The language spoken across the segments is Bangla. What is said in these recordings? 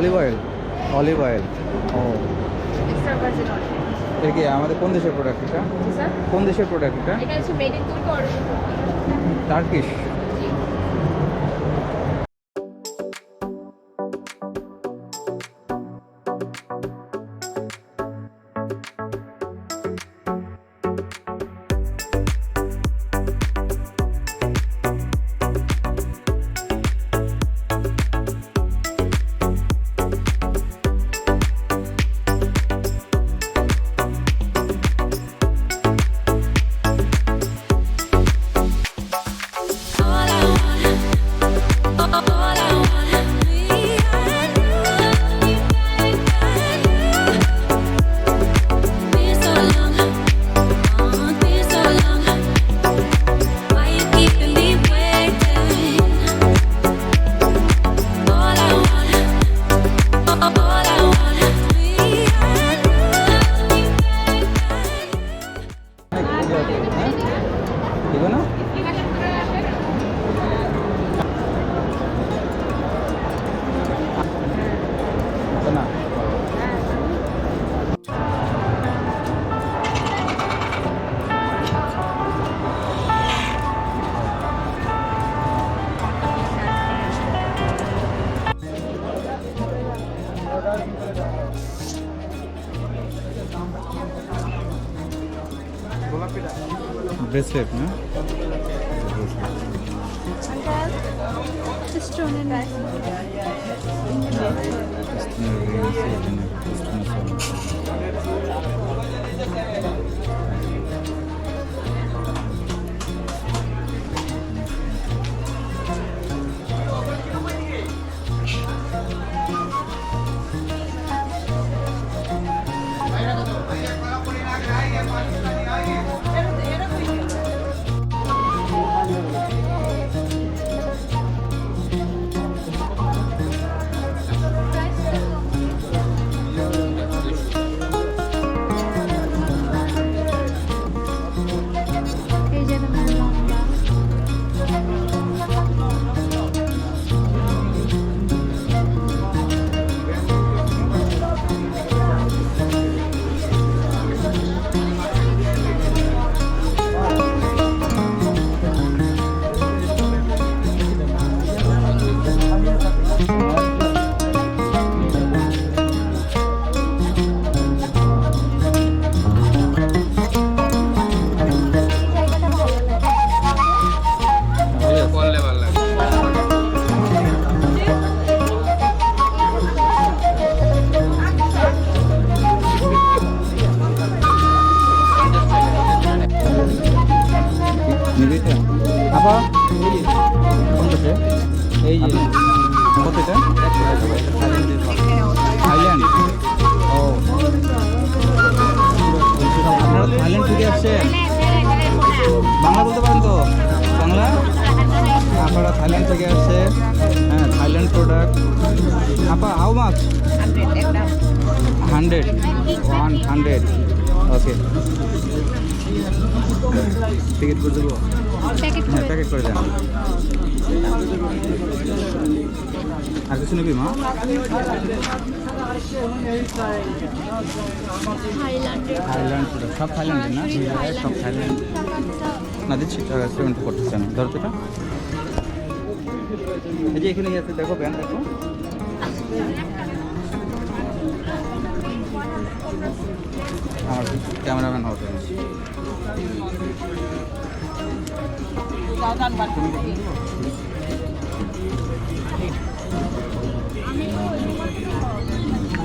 Olive oil, olive oil. ও এক্সট্রা ভার্জিন অলিভ। এটা কি আমাদের কোন দেশের প্রোডাক্ট এটা? জি স্যার, কোন দেশের প্রোডাক্ট এটা? এটা হচ্ছে মেড ইন তুর্কি অরিজিন টার্কিশ। জি। দিব না? না ব্রেসলেট না? আপা এই যে কত এটা? থাইল্যান্ড। ও আপনারা থাইল্যান্ড থেকে আসছেন? বাংলা বলতে পারেন তো? বাংলা? আপনারা থাইল্যান্ড থেকে আসছে? হ্যাঁ, থাইল্যান্ড প্রোডাক্ট। আপা হাউ মাছ? 100 100। ওকে, টিকিট করে দেবো? হ্যাঁ, প্যাকেট করে দেন। আর কিছু নেবি মা? থাইল্যান্ড সব থাইল্যান্ডের না? সব থাইল্যান্ড না, দিচ্ছি পেমেন্ট করতেছে না। ধরো এটা, এই যে এখানেই আছে, দেখো ব্যান্ড দেখো। আমার ক্যামেরাম্যান হবে।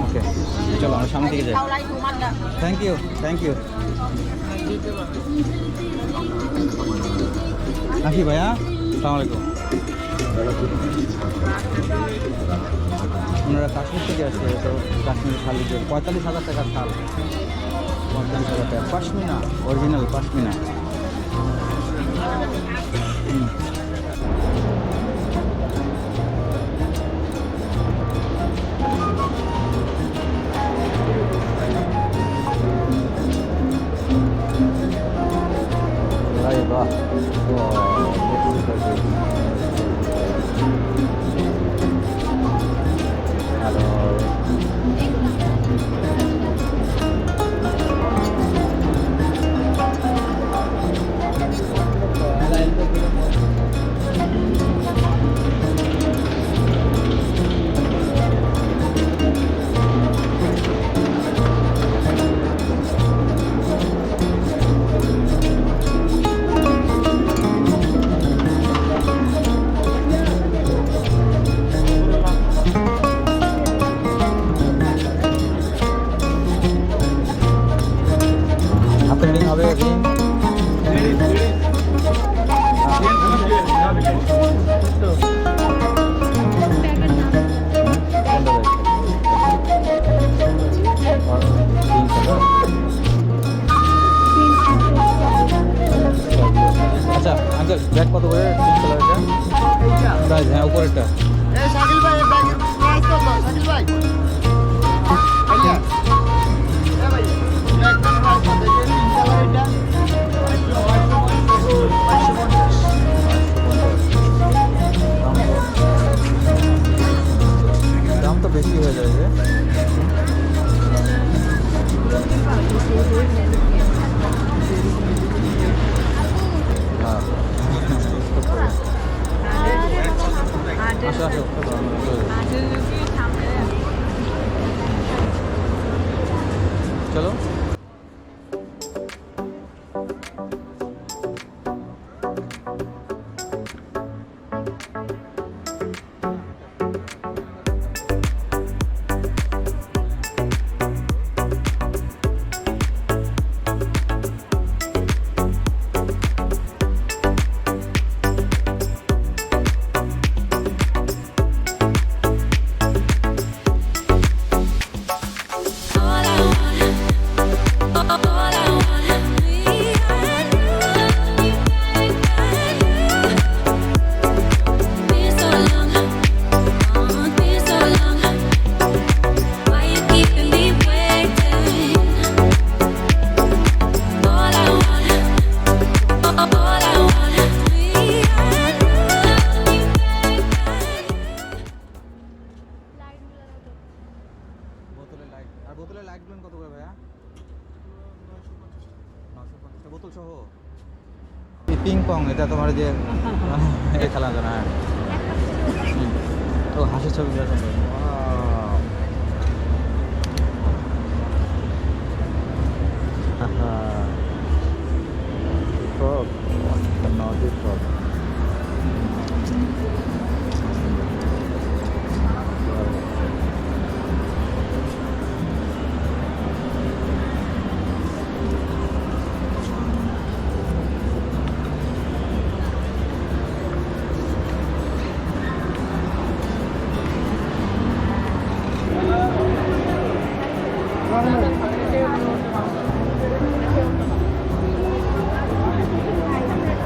ওকে, চলো আমরা সামনে দিকে যাই। Thank you, thank you. আসি ভাইয়া, আসসালামু আলাইকুম। ওনারা কাশ্মীর থেকে আসছে, তো কাশ্মীর শালি 45,000 টাকার শাল। 45,000 টাকা পাশমিনা, অরিজিনাল পাশমিনা। বাহ, হ্যালো। চলো। বোতলের লাইট গুলো কত করে ভাইয়া? 950 বোতল সহ। এই পিং পং এটা তোমার যে এই খেলা জানা। হ্যাঁ তো হাসির ছবিগুলো সুন্দর। Frog Nordic frog.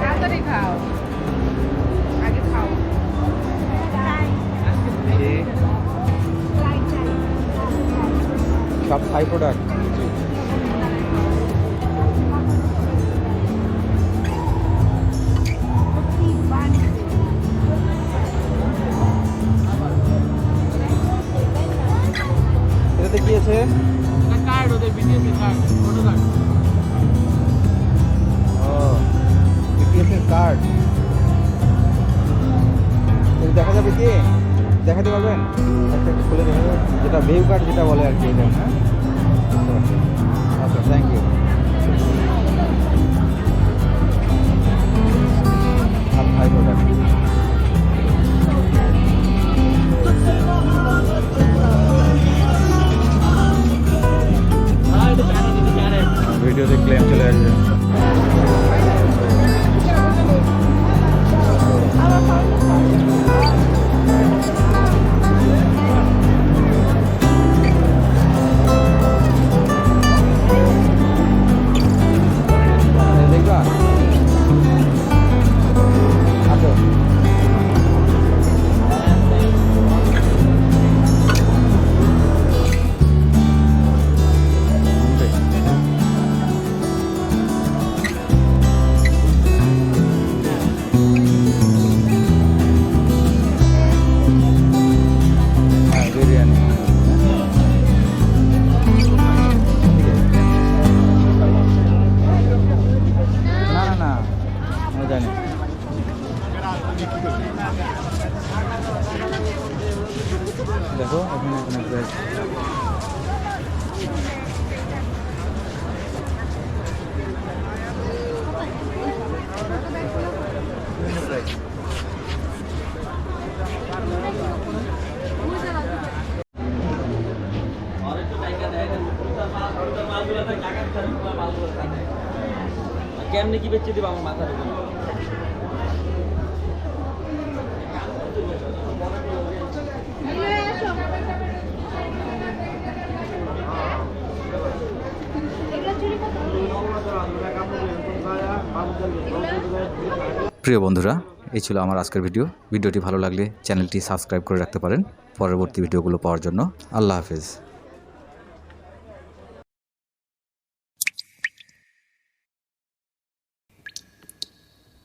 তাড়াতাড়ি খাও, আগে খাও। সব থাই প্রোডাক্ট। এটাতে কি আছে? কার্ড ওদের বিটিএস কার্ড, ফটো কার্ড। ও বিটিএস এর কার্ড। এটা দেখা যাবে কি? দেখাতে পারবেন? একটা খুলে দেখা যাবে যেটা ভেউ কার্ড যেটা বলে আর কি এটা। হ্যাঁ আচ্ছা থ্যাংক ইউ। আর থাই প্রোডাক্ট। ভিডিওতে ক্লেম চলে আসবে। দেখবা আচ্ছা বিরিয়ানি। না না না আমি জানি। দেখো এখানে এখানে প্রাইস। কেমনে কি বেচে দিবা আমার মাথার উপর? প্রিয় বন্ধুরা, এই ছিল আমার আজকের ভিডিওটি ভালো লাগলে চ্যানেলটি সাবস্ক্রাইব করে রাখতে পারেন পরবর্তী ভিডিওগুলো পাওয়ার জন্য। আল্লাহ হাফেজ।